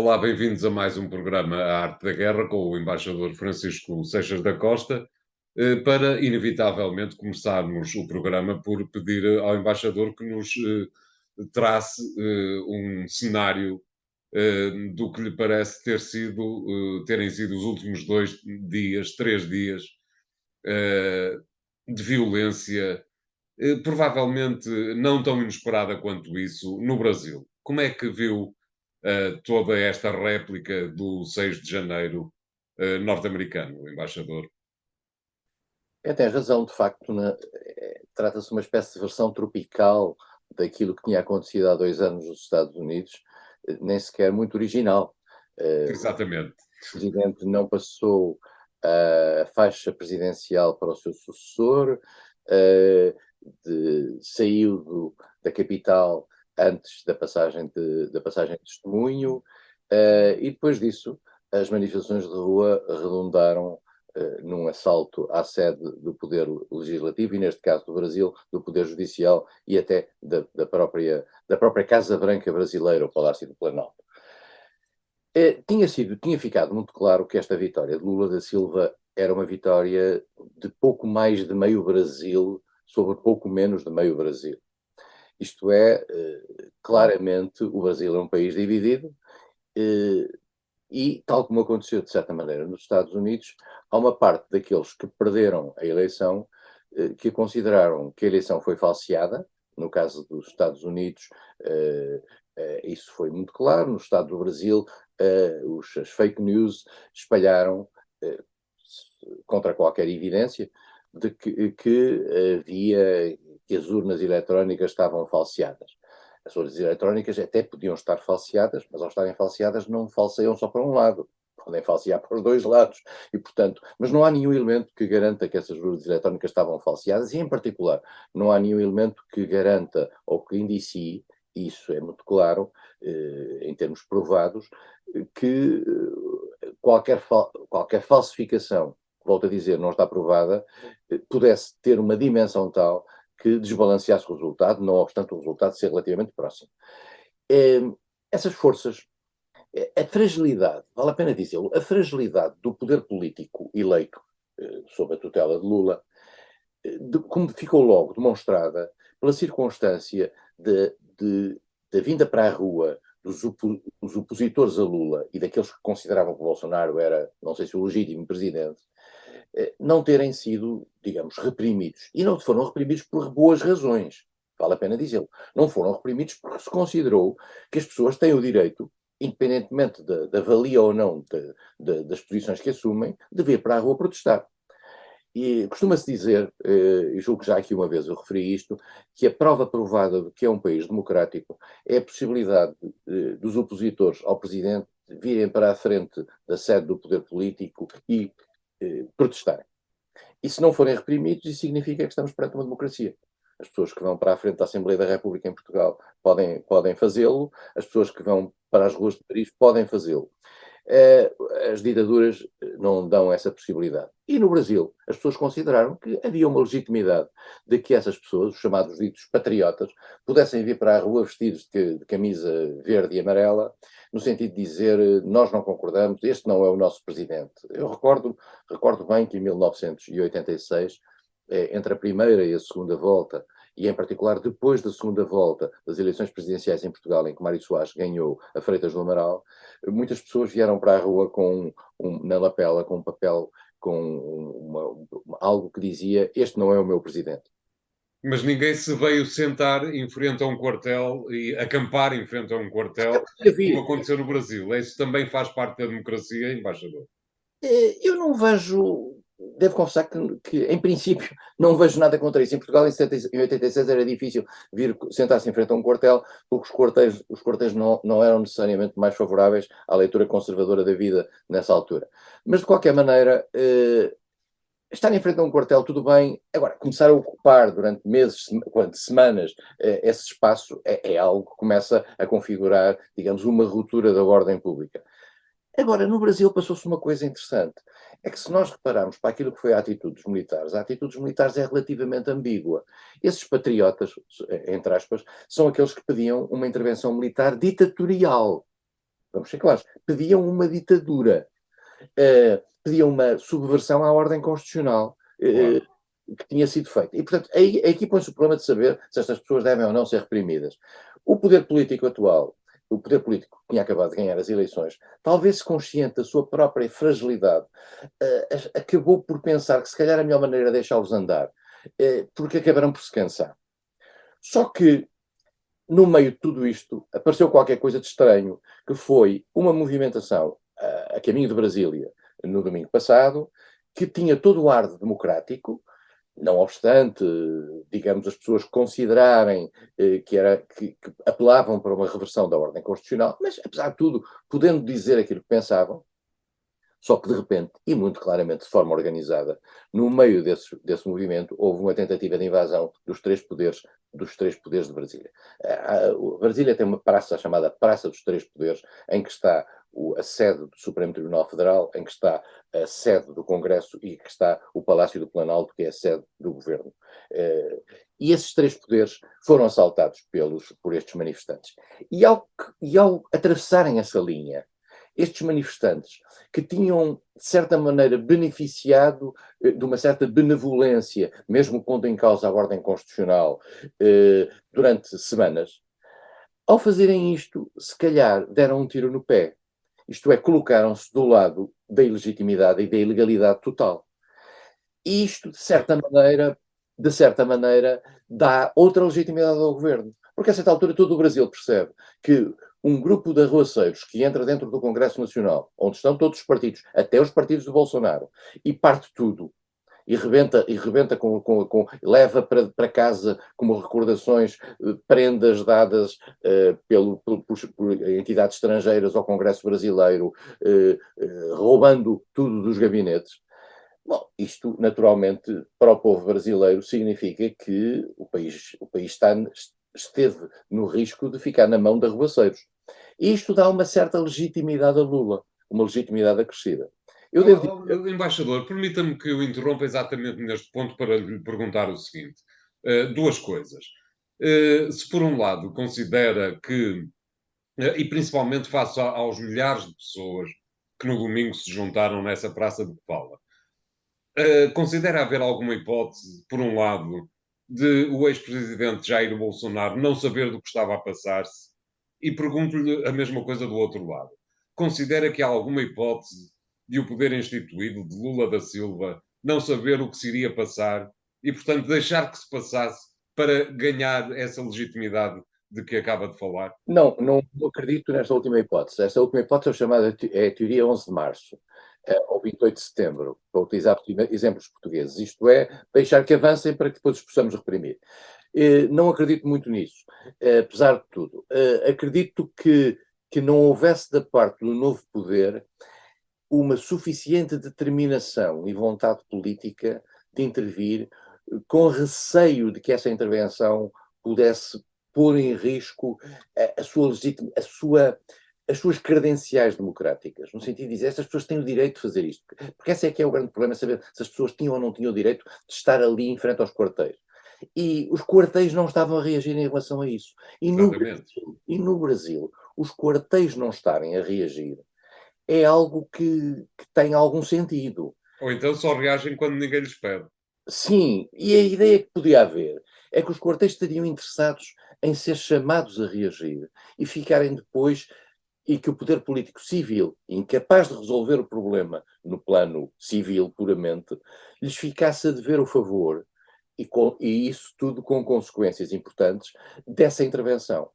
Olá, bem-vindos a mais um programa A Arte da Guerra com o embaixador Francisco Seixas da Costa, para inevitavelmente começarmos o programa por pedir ao embaixador que nos trace um cenário do que lhe parece terem sido os últimos 2 dias, 3 dias de violência, provavelmente não tão inesperada quanto isso, no Brasil. Como é que viu toda esta réplica do 6 de janeiro norte-americano, embaixador? Tem razão, de facto, trata-se de uma espécie de versão tropical daquilo que tinha acontecido há 2 anos nos Estados Unidos, nem sequer muito original. O Exatamente. presidente não passou a faixa presidencial para o seu sucessor, eh, saiu da capital antes da passagem de testemunho, e depois disso as manifestações de rua redundaram num assalto à sede do Poder Legislativo e, neste caso do Brasil, do Poder Judicial e até da própria Casa Branca brasileira, o Palácio do Planalto. Tinha ficado muito claro que esta vitória de Lula da Silva era uma vitória de pouco mais de meio Brasil sobre pouco menos de meio Brasil. Isto é, claramente o Brasil é um país dividido, e, tal como aconteceu de certa maneira nos Estados Unidos, há uma parte daqueles que perderam a eleição que consideraram que a eleição foi falseada. No caso dos Estados Unidos, isso foi muito claro. No estado do Brasil, as fake news espalharam, eh, contra qualquer evidência, de que as urnas eletrónicas estavam falseadas. As urnas eletrónicas até podiam estar falseadas, mas ao estarem falseadas não falseiam só para um lado, podem falsear para os dois lados, e portanto, mas não há nenhum elemento que garanta que essas urnas eletrónicas estavam falseadas, e em particular, não há nenhum elemento que garanta ou que indicie, isso é muito claro, em termos provados, que qualquer falsificação, volto a dizer, não está provada, pudesse ter uma dimensão tal que desbalanceasse o resultado, não obstante o resultado ser relativamente próximo. Essas forças, a fragilidade, vale a pena dizê-lo, a fragilidade do poder político eleito sob a tutela de Lula, como ficou logo demonstrada pela circunstância da vinda para a rua dos opositores a Lula e daqueles que consideravam que o Bolsonaro era, não sei se o legítimo presidente, não terem sido, digamos, reprimidos. E não foram reprimidos por boas razões, vale a pena dizê-lo. Não foram reprimidos porque se considerou que as pessoas têm o direito, independentemente da valia ou não das posições que assumem, de vir para a rua protestar. E costuma-se dizer, e julgo que já aqui uma vez eu referi isto, que a prova provada de que é um país democrático é a possibilidade dos opositores ao presidente virem para a frente da sede do poder político e protestarem. E se não forem reprimidos, isso significa que estamos perante uma democracia. As pessoas que vão para a frente da Assembleia da República em Portugal podem fazê-lo, as pessoas que vão para as ruas de Paris podem fazê-lo. As ditaduras não dão essa possibilidade. E no Brasil, as pessoas consideraram que havia uma legitimidade de que essas pessoas, os chamados ditos patriotas, pudessem vir para a rua vestidos de camisa verde e amarela, no sentido de dizer, nós não concordamos, este não é o nosso presidente. Eu recordo bem que em 1986, entre a primeira e a segunda volta, e em particular depois da segunda volta das eleições presidenciais em Portugal, em que Mário Soares ganhou a Freitas do Amaral, muitas pessoas vieram para a rua na lapela, com um papel, com algo que dizia: este não é o meu presidente. Mas ninguém se veio sentar em frente a um quartel e acampar em frente a um quartel, como Havia, aconteceu no Brasil. Isso também faz parte da democracia, embaixador. Eu não vejo, devo confessar que, em princípio, não vejo nada contra isso. Em Portugal, em 86, era difícil vir sentar-se em frente a um quartel, porque os quartéis não eram necessariamente mais favoráveis à leitura conservadora da vida nessa altura. Mas, de qualquer maneira, estar em frente a um quartel, tudo bem. Agora, começar a ocupar durante meses, semanas, esse espaço é algo que começa a configurar, digamos, uma ruptura da ordem pública. Agora, no Brasil passou-se uma coisa interessante. É que se nós repararmos para aquilo que foi a atitude dos militares é relativamente ambígua. Esses patriotas, entre aspas, são aqueles que pediam uma intervenção militar ditatorial. vamos ser claros, pediam uma ditadura, pediam uma subversão à ordem constitucional Claro. que tinha sido feita. E, portanto, aqui põe-se o problema de saber se estas pessoas devem ou não ser reprimidas. O poder político atual, o poder político que tinha acabado de ganhar as eleições, talvez consciente da sua própria fragilidade, acabou por pensar que se calhar a melhor maneira é deixá-los andar, porque acabaram por se cansar. Só que, no meio de tudo isto, apareceu qualquer coisa de estranho, que foi uma movimentação a caminho de Brasília, no domingo passado, que tinha todo o ar de democrático, não obstante, digamos, as pessoas considerarem que apelavam para uma reversão da ordem constitucional, mas, apesar de tudo, podendo dizer aquilo que pensavam, só que, de repente, e muito claramente de forma organizada, no meio desse movimento, houve uma tentativa de invasão dos três poderes de Brasília. Brasília tem uma praça chamada Praça dos Três Poderes, em que está a sede do Supremo Tribunal Federal, em que está a sede do Congresso e que está o Palácio do Planalto, que é a sede do Governo. E esses três poderes foram assaltados por estes manifestantes. E ao atravessarem essa linha, estes manifestantes, que tinham, de certa maneira, beneficiado de uma certa benevolência, mesmo pondo em causa a ordem constitucional, durante semanas, ao fazerem isto, se calhar deram um tiro no pé. Isto é, colocaram-se do lado da ilegitimidade e da ilegalidade total. E isto, de certa maneira, dá outra legitimidade ao governo. Porque a certa altura todo o Brasil percebe que um grupo de arruaceiros que entra dentro do Congresso Nacional, onde estão todos os partidos, até os partidos de Bolsonaro, e parte tudo, e rebenta leva para casa como recordações prendas dadas por entidades estrangeiras ao Congresso brasileiro, roubando tudo dos gabinetes. Bom, isto naturalmente para o povo brasileiro significa que o país esteve no risco de ficar na mão de arruaceiros. E isto dá uma certa legitimidade a Lula, uma legitimidade acrescida. Eu devo dizer... Embaixador, permita-me que o interrompa exatamente neste ponto para lhe perguntar o seguinte: duas coisas. Se por um lado considera que, e principalmente face aos milhares de pessoas que no domingo se juntaram nessa praça de que fala, considera haver alguma hipótese, por um lado, de o ex-presidente Jair Bolsonaro não saber do que estava a passar-se? E pergunto-lhe a mesma coisa do outro lado. Considera que há alguma hipótese de o poder instituído de Lula da Silva não saber o que se iria passar e, portanto, deixar que se passasse para ganhar essa legitimidade de que acaba de falar? Não acredito nesta última hipótese. Esta última hipótese é chamada a teoria 11 de março, ou 28 de setembro, para utilizar exemplos portugueses. Isto é, deixar que avancem para que depois os possamos reprimir. Não acredito muito nisso, apesar de tudo. Acredito que não houvesse da parte do novo poder uma suficiente determinação e vontade política de intervir, com receio de que essa intervenção pudesse pôr em risco as suas credenciais democráticas, no sentido de dizer, estas pessoas têm o direito de fazer isto. Porque esse é que é o grande problema, saber se as pessoas tinham ou não tinham o direito de estar ali em frente aos quartéis. E os quartéis não estavam a reagir em relação a isso. E no Brasil, os quartéis não estarem a reagir é algo que tem algum sentido. Ou então só reagem quando ninguém lhes pede. Sim, e a ideia que podia haver é que os quartéis estariam interessados em ser chamados a reagir e ficarem depois, e que o poder político civil, incapaz de resolver o problema no plano civil puramente, lhes ficasse a dever o favor, e isso tudo com consequências importantes dessa intervenção.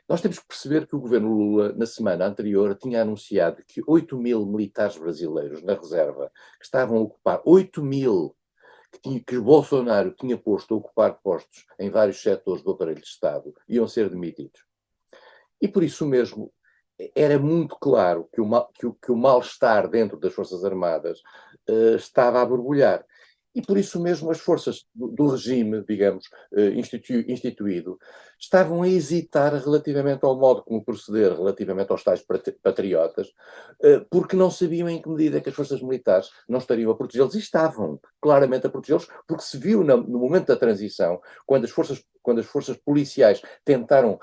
Nós temos que perceber que o governo Lula, na semana anterior, tinha anunciado que 8.000 militares brasileiros na reserva, que estavam a ocupar 8.000, que Bolsonaro tinha posto a ocupar postos em vários setores do aparelho de Estado, iam ser demitidos. E por isso mesmo, era muito claro que o mal-estar dentro das Forças Armadas estava a borbulhar. E por isso mesmo as forças do regime, digamos, instituído, estavam a hesitar relativamente ao modo como proceder, relativamente aos tais patriotas, porque não sabiam em que medida que as forças militares não estariam a protegê-los, e estavam claramente a protegê-los, porque se viu no momento da transição, quando as forças policiais tentaram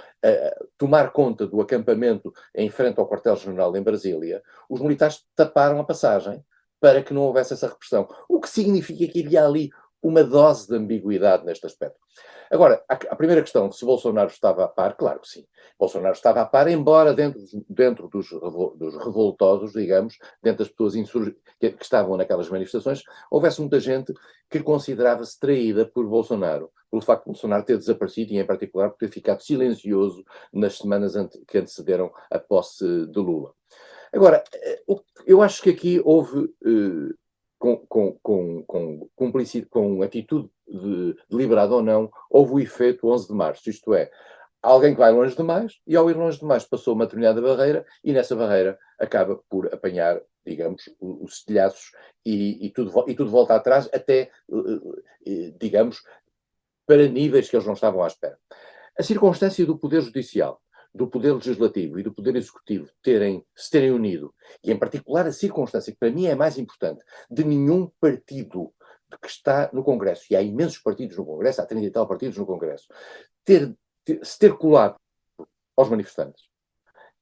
tomar conta do acampamento em frente ao quartel-general em Brasília, os militares taparam a passagem para que não houvesse essa repressão. O que significa que havia ali uma dose de ambiguidade neste aspecto. Agora, a primeira questão, se Bolsonaro estava a par, claro que sim. Bolsonaro estava a par, embora dentro dos revoltosos, digamos, dentro das pessoas que estavam naquelas manifestações, houvesse muita gente que considerava-se traída por Bolsonaro, pelo facto de Bolsonaro ter desaparecido e, em particular, por ter ficado silencioso nas semanas que antecederam a posse de Lula. Agora, eu acho que aqui houve, com atitude deliberada ou não, houve o efeito 11 de março, isto é, alguém que vai longe demais, e ao ir longe demais passou uma determinada barreira, e nessa barreira acaba por apanhar, digamos, os estilhaços e tudo volta atrás, até, digamos, para níveis que eles não estavam à espera. A circunstância do Poder Judicial, do Poder Legislativo e do Poder Executivo se terem unido, e em particular a circunstância que para mim é mais importante, de nenhum partido que está no Congresso, e há imensos partidos no Congresso, há 30 e tal partidos no Congresso, se ter colado aos manifestantes,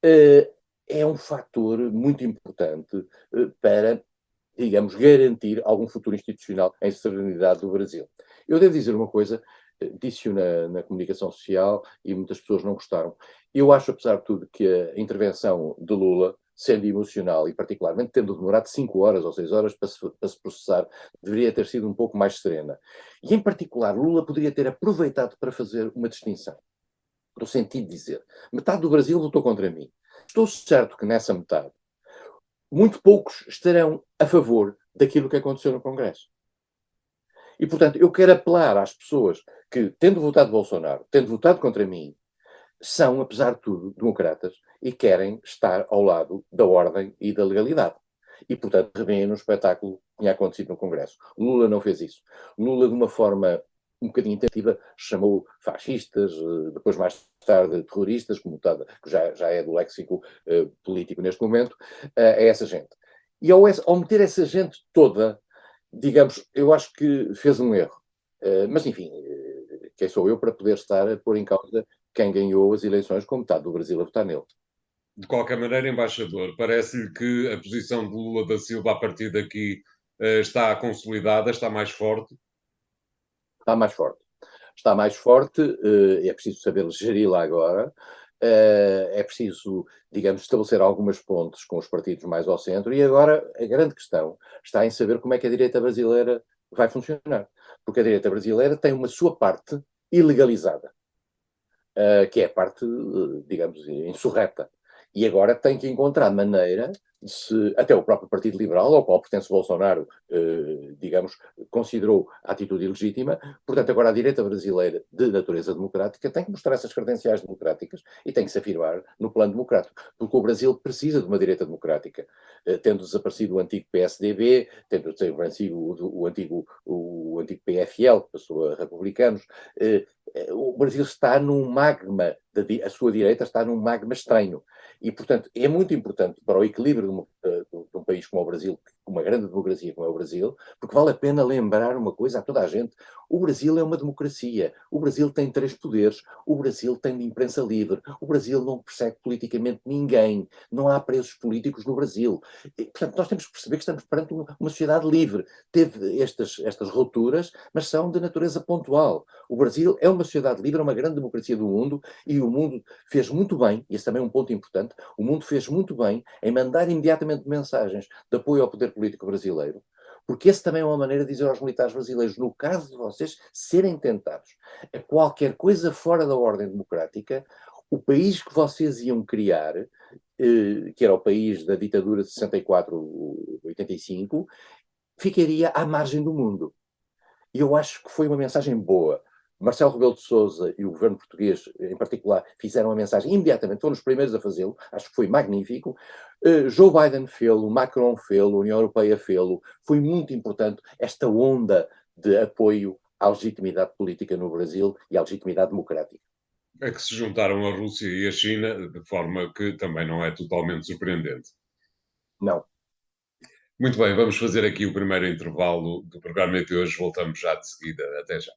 é um fator muito importante para, digamos, garantir algum futuro institucional em serenidade do Brasil. Eu devo dizer uma coisa, disse-o na comunicação social e muitas pessoas não gostaram. Eu acho, apesar de tudo, que a intervenção de Lula, sendo emocional e particularmente tendo demorado 5 horas ou 6 horas para se processar, deveria ter sido um pouco mais serena. E, em particular, Lula poderia ter aproveitado para fazer uma distinção. No sentido de dizer, metade do Brasil votou contra mim. Estou certo que nessa metade, muito poucos estarão a favor daquilo que aconteceu no Congresso. E, portanto, eu quero apelar às pessoas que, tendo votado Bolsonaro, tendo votado contra mim, são, apesar de tudo, democratas e querem estar ao lado da ordem e da legalidade. E, portanto, revêem no espetáculo que tinha acontecido no Congresso. Lula não fez isso. Lula, de uma forma um bocadinho intensiva, chamou fascistas, depois mais tarde terroristas, como que já é do léxico político neste momento, a essa gente. E ao meter essa gente toda, digamos, eu acho que fez um erro. Mas, enfim, quem sou eu para poder estar a pôr em causa quem ganhou as eleições com metade do Brasil a votar nele? De qualquer maneira, embaixador, parece-lhe que a posição de Lula da Silva a partir daqui está consolidada, está mais forte? Está mais forte. Está mais forte, é preciso saber geri-la agora, é preciso, digamos, estabelecer algumas pontes com os partidos mais ao centro, e agora a grande questão está em saber como é que a direita brasileira vai funcionar. Porque a direita brasileira tem uma sua parte ilegalizada, que é a parte, digamos, insurreta. E agora tem que encontrar maneira de se, até o próprio Partido Liberal, ao qual pertence Bolsonaro, digamos, considerou a atitude ilegítima. Portanto, agora a direita brasileira de natureza democrática tem que mostrar essas credenciais democráticas e tem que se afirmar no plano democrático, porque o Brasil precisa de uma direita democrática. Tendo desaparecido o antigo PSDB, tendo desaparecido o antigo PFL, que passou a republicanos, o Brasil está num magma, a sua direita está num magma estranho. E, portanto, é muito importante para o equilíbrio de um país como o Brasil, uma grande democracia como é o Brasil, porque vale a pena lembrar uma coisa a toda a gente. O Brasil é uma democracia. O Brasil tem 3 poderes. O Brasil tem imprensa livre. O Brasil não persegue politicamente ninguém. Não há presos políticos no Brasil. E, portanto, nós temos que perceber que estamos perante uma sociedade livre. Teve estas rupturas, mas são de natureza pontual. O Brasil é uma sociedade livre, é uma grande democracia do mundo, e o mundo fez muito bem, e esse também é um ponto importante, o mundo fez muito bem em mandar imediatamente mensagens de apoio ao poder político brasileiro, porque esse também é uma maneira de dizer aos militares brasileiros, no caso de vocês serem tentados a qualquer coisa fora da ordem democrática, o país que vocês iam criar, que era o país da ditadura de 64-85, ficaria à margem do mundo. E eu acho que foi uma mensagem boa. Marcelo Rebelo de Sousa e o governo português, em particular, fizeram a mensagem imediatamente, foram os primeiros a fazê-lo, acho que foi magnífico. Joe Biden fê-lo, Macron fê-lo, a União Europeia fê-lo, foi muito importante esta onda de apoio à legitimidade política no Brasil e à legitimidade democrática. É que se juntaram a Rússia e a China de forma que também não é totalmente surpreendente. Não. Muito bem, vamos fazer aqui o primeiro intervalo do programa de hoje. Voltamos já de seguida. Até já.